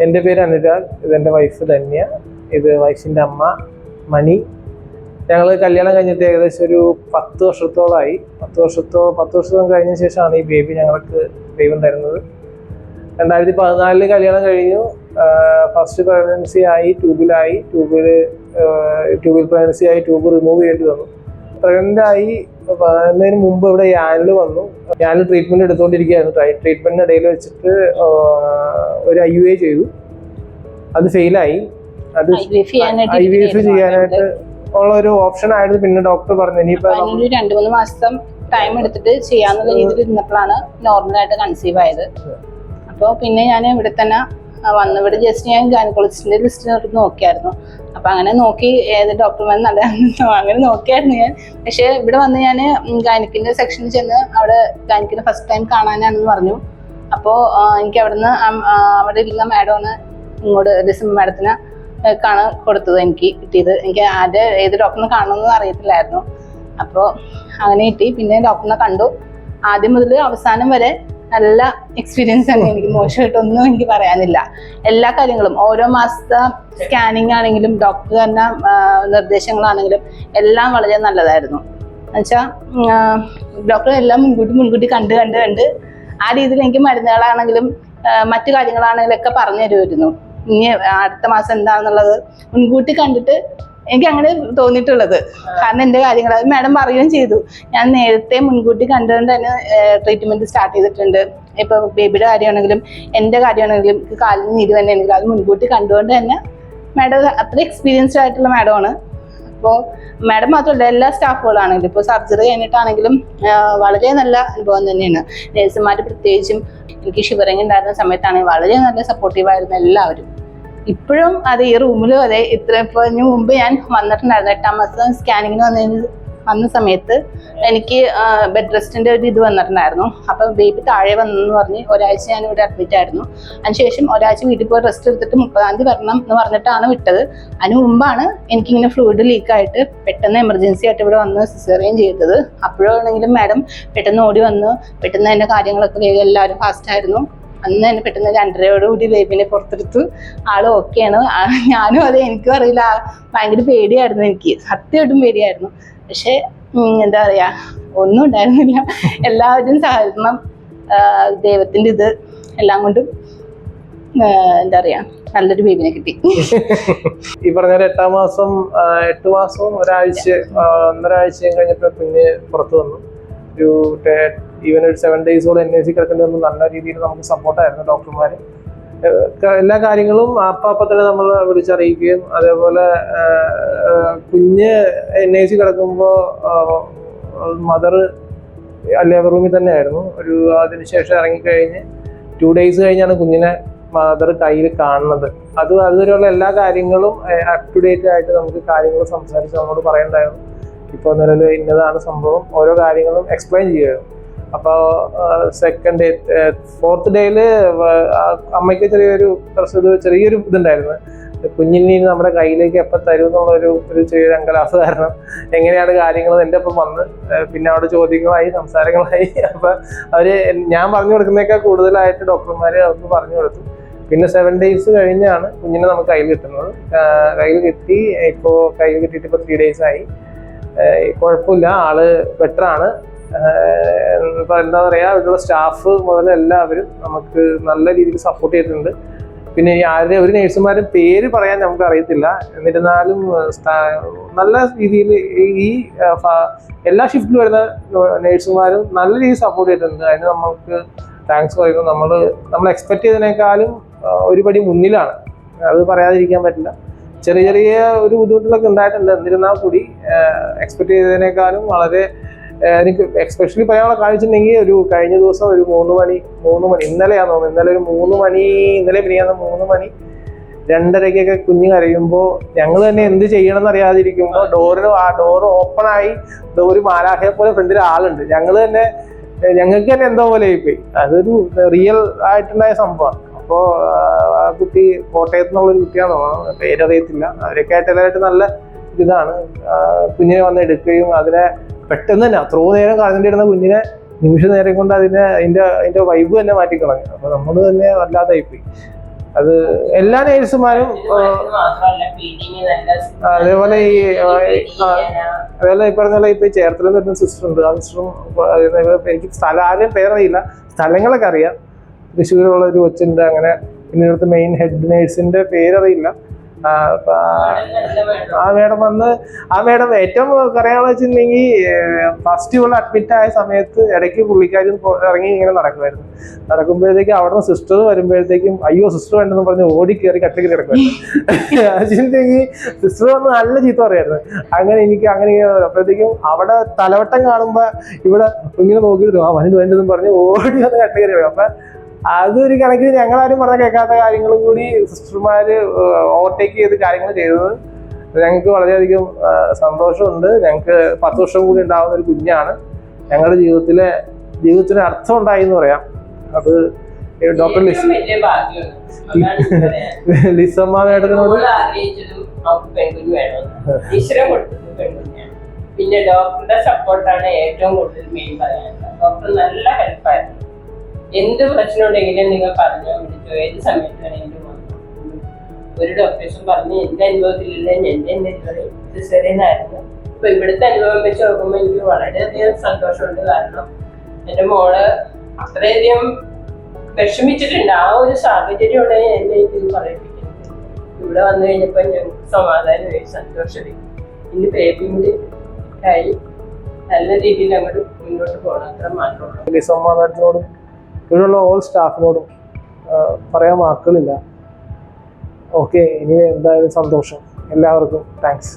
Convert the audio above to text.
എൻ്റെ പേര് അനുരാഗ്, ഇതെൻ്റെ വൈഫ് ധന്യ, ഇത് വൈഫിൻ്റെ അമ്മ മണി. ഞങ്ങൾ കല്യാണം കഴിഞ്ഞിട്ട് ഏകദേശം ഒരു 10 വർഷത്തോളമായി. 10 വർഷം കഴിഞ്ഞ ശേഷമാണ് ഈ ബേബി ഞങ്ങൾക്ക് ദൈവം തരുന്നത്. 2014 കല്യാണം കഴിഞ്ഞു. ഫസ്റ്റ് പ്രഗ്നൻസി ആയി, ട്യൂബിൽ പ്രഗ്നൻസി ആയി, ട്യൂബ് റിമൂവ് ചെയ്യേണ്ടി വന്നു. പ്രഗ്നൻ്റ് ആയി എന്നതിന് മുമ്പ് ഇവിടെ യാനിൽ വന്നു. യാനിൽ ട്രീറ്റ്മെൻറ്റ് എടുത്തുകൊണ്ടിരിക്കുകയായിരുന്നു. ട്രീറ്റ്മെൻറ്റിന് ഇടയിൽ വെച്ചിട്ട് ഒരു IUI ചെയ്തു. അത് ഫെയിലായി. അത് IVF ചെയ്യാനായിട്ട് ഉള്ള ഒരു ഓപ്ഷൻ ആയിരുന്നു. പിന്നെ ഡോക്ടർ പറഞ്ഞു ഇനിയിപ്പോ 2-3 മാസം ടൈം എടുത്തിട്ട് ചെയ്യാന്നുള്ള രീതിയിൽ ഇരുന്നപ്പോഴാണ് നോർമലായിട്ട് കൺസീവ് ആയത്. അപ്പോൾ പിന്നെ ഞാൻ ഇവിടെ തന്നെ വന്നു. ഇവിടെ ജസ്റ്റ് ഞാൻ ഗൈനക്കോളജിസ്റ്റിന്റെ ലിസ്റ്റ് നോക്കിയായിരുന്നു. അപ്പൊ അങ്ങനെ നോക്കി ഏത് ഡോക്ടർമാർ നല്ലതാണെന്നോ അങ്ങനെ നോക്കിയായിരുന്നു ഞാൻ. പക്ഷെ ഇവിടെ വന്ന് ഞാൻ ഗൈനക്കിന്റെ സെക്ഷനിൽ ചെന്ന് അവിടെ ഗൈനക്കിന്റെ ഫസ്റ്റ് ടൈം കാണാനാണെന്ന് പറഞ്ഞു. അപ്പോൾ എനിക്ക് അവിടുന്ന് അവിടെ ഇരുന്ന മാഡമാണ് ഇങ്ങോട്ട് ഡിസംബർ മാഡത്തിന് കൊടുത്തത്. എനിക്ക് കിട്ടിയത്. എനിക്ക് ഏത് ഡോക്ടറിനെ കാണണമെന്ന് അറിയത്തില്ലായിരുന്നു. അപ്പോൾ അങ്ങനെ കിട്ടി. പിന്നെ ഡോക്ടറിനെ കണ്ടു. ആദ്യം മുതൽ അവസാനം വരെ നല്ല എക്സ്പീരിയൻസ് തന്നെ. എനിക്ക് മോശമായിട്ടൊന്നും എനിക്ക് പറയാനില്ല. എല്ലാ കാര്യങ്ങളും ഓരോ മാസത്തെ സ്കാനിങ് ആണെങ്കിലും ഡോക്ടർ തന്നെ നിർദ്ദേശങ്ങളാണെങ്കിലും എല്ലാം വളരെ നല്ലതായിരുന്നു. എന്നുവെച്ചാൽ ഡോക്ടർ എല്ലാം മുൻകൂട്ടി കണ്ട് ആ രീതിയിൽ എനിക്ക് മരുന്നുകളാണെങ്കിലും മറ്റു കാര്യങ്ങളാണെങ്കിലും ഒക്കെ പറഞ്ഞു തരുമായിരുന്നു. ഇനി അടുത്ത മാസം എന്താണെന്നുള്ളത് മുൻകൂട്ടി കണ്ടിട്ട് എനിക്ക് അങ്ങനെ തോന്നിയിട്ടുള്ളത്. കാരണം എൻ്റെ കാര്യങ്ങൾ അത് മാഡം പറയുകയും ചെയ്തു. ഞാൻ നേരത്തെ മുൻകൂട്ടി കണ്ടുകൊണ്ട് തന്നെ ട്രീറ്റ്മെന്റ് സ്റ്റാർട്ട് ചെയ്തിട്ടുണ്ട്. ഇപ്പൊ ബേബിയുടെ കാര്യമാണെങ്കിലും എൻ്റെ കാര്യമാണെങ്കിലും കാലിന് നീര് തന്നെ ആണെങ്കിലും അത് മുൻകൂട്ടി കണ്ടുകൊണ്ട് തന്നെ മാഡം അത്ര എക്സ്പീരിയൻസ്ഡ് ആയിട്ടുള്ള മാഡമാണ്. അപ്പോൾ മാഡം മാത്രമല്ല എല്ലാ സ്റ്റാഫുകളാണെങ്കിലും ഇപ്പോൾ സർജറി കഴിഞ്ഞിട്ടാണെങ്കിലും വളരെ നല്ല അനുഭവം തന്നെയാണ്. നേഴ്സുമാർ പ്രത്യേകിച്ചും എനിക്ക് ഷിവറിങ് ഉണ്ടായിരുന്ന സമയത്താണെങ്കിൽ വളരെ നല്ല സപ്പോർട്ടീവായിരുന്നു എല്ലാവരും. ഇപ്പോഴും അതെ, ഈ റൂമിലും അതെ. ഇപ്പോൾ മുമ്പ് ഞാൻ വന്നിട്ടുണ്ടായിരുന്നു. 8-ാം മാസം സ്കാനിങ്ങിന് വന്ന സമയത്ത് എനിക്ക് ബെഡ് റെസ്റ്റിന്റെ ഒരു ഇത് വന്നിട്ടുണ്ടായിരുന്നു. അപ്പം ബേബി താഴെ വന്നെന്ന് പറഞ്ഞ് ഒരാഴ്ച ഞാൻ ഇവിടെ അഡ്മിറ്റ് ആയിരുന്നു. അതിനുശേഷം ഒരാഴ്ച വീട്ടിൽ പോയി റെസ്റ്റ് എടുത്തിട്ട് 30-ാം തീയതി വരണം എന്ന് പറഞ്ഞിട്ടാണ് വിട്ടത്. അതിന് മുമ്പാണ് എനിക്കിങ്ങനെ ഫ്ലൂയിഡ് ലീക്കായിട്ട് പെട്ടെന്ന് എമർജൻസി ആയിട്ട് ഇവിടെ വന്ന് സിസേറിയൻ ചെയ്തത്. അപ്പോഴാണെങ്കിലും മാഡം പെട്ടെന്ന് ഓടി വന്ന് പെട്ടെന്ന് തന്നെ കാര്യങ്ങളൊക്കെ വേഗം എല്ലാവരും ഫാസ്റ്റായിരുന്നു. അന്ന് തന്നെ പെട്ടെന്ന് 2:30 ബേബിനെ പുറത്തെടുത്തു. ആള് ഓക്കെയാണ്. ഞാനും അതെ, എനിക്കും അറിയില്ല, ഭയങ്കര പേടിയായിരുന്നു. എനിക്ക് സത്യമായിട്ടും പേടിയായിരുന്നു. പക്ഷെ എന്താ പറയാ, ഒന്നും ഉണ്ടായിരുന്നില്ല. എല്ലാവരും സഹകരണം, ദൈവത്തിന്റെ ഇത് എല്ലാം കൊണ്ടും എന്താ പറയാ നല്ലൊരു ബേബിനെ കിട്ടി. ഈ പറഞ്ഞ 8 മാസവും ഒന്നരാഴ്ചയും കഴിഞ്ഞപ്പോ പിന്നെ പുറത്തു വന്നു. ഈവൻ ഒരു 7 ഡേയ്സോളം NIC കിടക്കേണ്ടി വന്നു. നല്ല രീതിയിൽ നമുക്ക് സപ്പോർട്ടായിരുന്നു ഡോക്ടർമാർ. എല്ലാ കാര്യങ്ങളും അപ്പം തന്നെ നമ്മൾ വിളിച്ചറിയിക്കുകയും അതേപോലെ കുഞ്ഞ് NIC കിടക്കുമ്പോൾ മദർ ലേബർ റൂമിൽ തന്നെ ആയിരുന്നു. അതിനുശേഷം ഇറങ്ങിക്കഴിഞ്ഞ് 2 ഡേയ്സ് കഴിഞ്ഞാണ് കുഞ്ഞിനെ മദർ കയ്യിൽ കാണുന്നത്. അതുവരെയുള്ള എല്ലാ കാര്യങ്ങളും അപ് ടു ഡേറ്റ് ആയിട്ട് നമുക്ക് കാര്യങ്ങൾ സംസാരിച്ച് നമ്മളോട് പറയണ്ടായിരുന്നു. ഇപ്പോൾ നിലവിൽ ഇന്നതാണ് സംഭവം, ഓരോ കാര്യങ്ങളും എക്സ്പ്ലെയിൻ ചെയ്യുകയായിരുന്നു. അപ്പോൾ 4th ഡേയിൽ അമ്മയ്ക്ക് ചെറിയൊരു ഇതുണ്ടായിരുന്നു. കുഞ്ഞിനെ നമ്മുടെ കയ്യിലേക്ക് എപ്പോൾ തരും എന്നുള്ളൊരു ചെറിയൊരു അങ്കലാസ് കാരണം എങ്ങനെയാണ് കാര്യങ്ങൾ എൻ്റെ ഒപ്പം വന്ന് പിന്നെ അവിടെ ചോദ്യങ്ങളായി സംസാരങ്ങളായി. അപ്പം ഞാൻ പറഞ്ഞു കൊടുക്കുന്നതിനേക്കാൾ കൂടുതലായിട്ട് ഡോക്ടർമാർ അവർക്ക് പറഞ്ഞു കൊടുത്തു. പിന്നെ 7 ഡേയ്സ് കഴിഞ്ഞാണ് കുഞ്ഞിനെ നമുക്ക് കയ്യിൽ കിട്ടുന്നത്. കയ്യിൽ കിട്ടിയിട്ട് ഇപ്പോൾ 3 ഡേയ്സ് ആയി. കുഴപ്പമില്ല, ആള് ബെറ്ററാണ്. ഇപ്പം എന്താ പറയുക, ഇവിടെയുള്ള സ്റ്റാഫ് മുതൽ എല്ലാവരും നമുക്ക് നല്ല രീതിയിൽ സപ്പോർട്ട് ചെയ്തിട്ടുണ്ട്. പിന്നെ ഒരു നേഴ്സുമാരും പേര് പറയാൻ നമുക്ക് അറിയത്തില്ല. എന്നിരുന്നാലും നല്ല രീതിയിൽ ഈ എല്ലാ ഷിഫ്റ്റിൽ വരുന്ന നേഴ്സുമാരും നല്ല രീതിയിൽ സപ്പോർട്ട് ചെയ്തിട്ടുണ്ട്. അതിന് നമുക്ക് താങ്ക്സ് പറയുന്നു. നമ്മൾ എക്സ്പെക്ട് ചെയ്തതിനേക്കാളും ഒരുപടി മുന്നിലാണ്, അത് പറയാതിരിക്കാൻ പറ്റില്ല. ചെറിയ ഒരു ബുദ്ധിമുട്ടുകളൊക്കെ ഉണ്ടായിട്ടുണ്ട്. എന്നിരുന്നാൽ കൂടി എക്സ്പെക്ട് ചെയ്തതിനേക്കാളും വളരെ എനിക്ക് എക്സ്പെഷ്യലി പറയാനുള്ള കാണിച്ചിട്ടുണ്ടെങ്കിൽ കഴിഞ്ഞ ദിവസം ഒരു 3 മണി ഇന്നലെയാന്ന് തോന്നുന്നു. ഇന്നലെ പിരിയാന്ന് 3 മണി 2:30 കുഞ്ഞ് കരയുമ്പോൾ ഞങ്ങൾ തന്നെ എന്ത് ചെയ്യണം എന്നറിയാതിരിക്കുമ്പോൾ ഡോറ് ഓപ്പണായി ഒരു മാലാഖയെ പോലെ ഫ്രണ്ടിൽ ആളുണ്ട്. ഞങ്ങൾക്ക് തന്നെ എന്തോ പോലെ ആയിപ്പോയി. അതൊരു റിയൽ ആയിട്ടുണ്ടായ സംഭവമാണ്. അപ്പോൾ ആ കുട്ടി കോട്ടയത്ത് നിന്നുള്ളൊരു കുട്ടിയാണെന്ന് തോന്നുന്നു, പേരറിയത്തില്ല. അവരൊക്കെ ആയിട്ട് എല്ലാവരും നല്ല ഇതാണ്. കുഞ്ഞിനെ വന്ന് എടുക്കുകയും അതിനെ പെട്ടെന്ന് തന്നെ അത്രയോ നേരം കളഞ്ഞിട്ടിരുന്ന കുഞ്ഞിനെ നിമിഷ നേരം കൊണ്ട് അതിന്റെ വൈബ് തന്നെ മാറ്റിക്കളഞ്ഞു. അപ്പൊ നമ്മൾ തന്നെ വല്ലാതായിപ്പോയി. അത് എല്ലാ നേഴ്സുമാരും അതേപോലെ ഈ അതേപോലെ ഈ പറഞ്ഞ പോലെ ഇപ്പൊ ചേർത്തല വരുന്ന സിസ്റ്റർ ഉണ്ട്. ആ സിസ്റ്ററും എനിക്ക് സ്ഥലം ആരെയും പേരറിയില്ല, സ്ഥലങ്ങളൊക്കെ അറിയാം. തൃശ്ശൂരുള്ള ഒരു കൊച്ചുണ്ട്. അങ്ങനെ പിന്നെ ഇവിടുത്തെ മെയിൻ ഹെഡ് നേഴ്സിന്റെ പേരറിയില്ല. ആ മേഡം വന്ന് ആ മേഡം ഏറ്റവും പറയാന്ന് വെച്ചിട്ടുണ്ടെങ്കിൽ ഫസ്റ്റ് ഇവിടെ അഡ്മിറ്റ് ആയ സമയത്ത് ഇടയ്ക്ക് പുള്ളിക്കാരും ഇറങ്ങി ഇങ്ങനെ നടക്കുമായിരുന്നു. നടക്കുമ്പോഴത്തേക്കും അവിടെ നിന്ന് സിസ്റ്റർ വരുമ്പോഴത്തേക്കും അയ്യോ സിസ്റ്റർ വേണ്ടെന്ന് പറഞ്ഞ് ഓടി കയറി കട്ടിൽ കിടക്കുമായിരുന്നു. വെച്ചിട്ടുണ്ടെങ്കിൽ സിസ്റ്റർ വന്ന് നല്ല ചീത്ത പറയായിരുന്നു. അങ്ങനെ എനിക്ക് അങ്ങനെ അപ്പോഴത്തേക്കും അവിടെ തലവട്ടം കാണുമ്പോ ഇവിടെ ഇങ്ങനെ നോക്കിയിട്ട് ആ വനിത് വേണ്ടതെന്ന് പറഞ്ഞ് ഓടി വന്ന് കട്ടിൽ കയറി കിടക്കും. അപ്പൊ അതൊരു കണക്കിന് ഞങ്ങളാരും പറഞ്ഞ കേൾക്കാത്ത കാര്യങ്ങളും കൂടി സിസ്റ്റർമാര് ഓവർടേക്ക് ചെയ്ത് കാര്യങ്ങൾ ചെയ്തത് ഞങ്ങൾക്ക് വളരെയധികം സന്തോഷമുണ്ട്. ഞങ്ങൾക്ക് 10 വർഷം കൂടി ഉണ്ടാവുന്ന ഒരു കുഞ്ഞാണ്. ഞങ്ങളുടെ ജീവിതത്തിന് അർത്ഥം ഉണ്ടായി എന്ന് പറയാം. അത് ഡോക്ടർ ലിസമ്മ മേഡത്തിനോട് പിന്നെ ഡോക്ടറുടെ സപ്പോർട്ടാണ് ഏറ്റവും കൂടുതൽ മെയിൻ പറയാനുള്ളത്. ഡോക്ടർ നല്ല ഹെൽപ്പായിരുന്നു. എന്ത് പ്രശ്നം ഉണ്ടെങ്കിലും നിങ്ങൾ പറഞ്ഞോ, വിളിച്ചോ, ഏത് സമയത്ത് വേണമെങ്കിലും വന്നു. ഒരു ഡോക്ടേഴ്സും പറഞ്ഞ് എന്റെ അനുഭവത്തിലില്ല, എന്റെ സിസേറിയനായിരുന്നു. അപ്പൊ ഇവിടുത്തെ അനുഭവം വെച്ച് നോക്കുമ്പോൾ എനിക്ക് വളരെയധികം സന്തോഷമുണ്ട്. കാരണം എന്റെ മോള് അത്രയധികം വിഷമിച്ചിട്ടുണ്ട്. ആ ഒരു സാഹചര്യമാണ് എന്നെ ഇത് പറയിപ്പിക്കുന്നത്. ഇവിടെ വന്നു കഴിഞ്ഞപ്പോൾ ഞങ്ങൾക്ക് സമാധാനമായി, സന്തോഷമായി. ഇനി ബേബിയുടെ ആയി നല്ല രീതിയിൽ അങ്ങോട്ട് മുന്നോട്ട് പോകണം, അത്ര മാത്രമുള്ളൂ. ഇവിടെയുള്ള ഓൾ സ്റ്റാഫിനോടും പറയാൻ വാക്കുകളില്ല. ഓക്കെ, ഇനി എന്തായാലും സന്തോഷം. എല്ലാവർക്കും താങ്ക്സ്.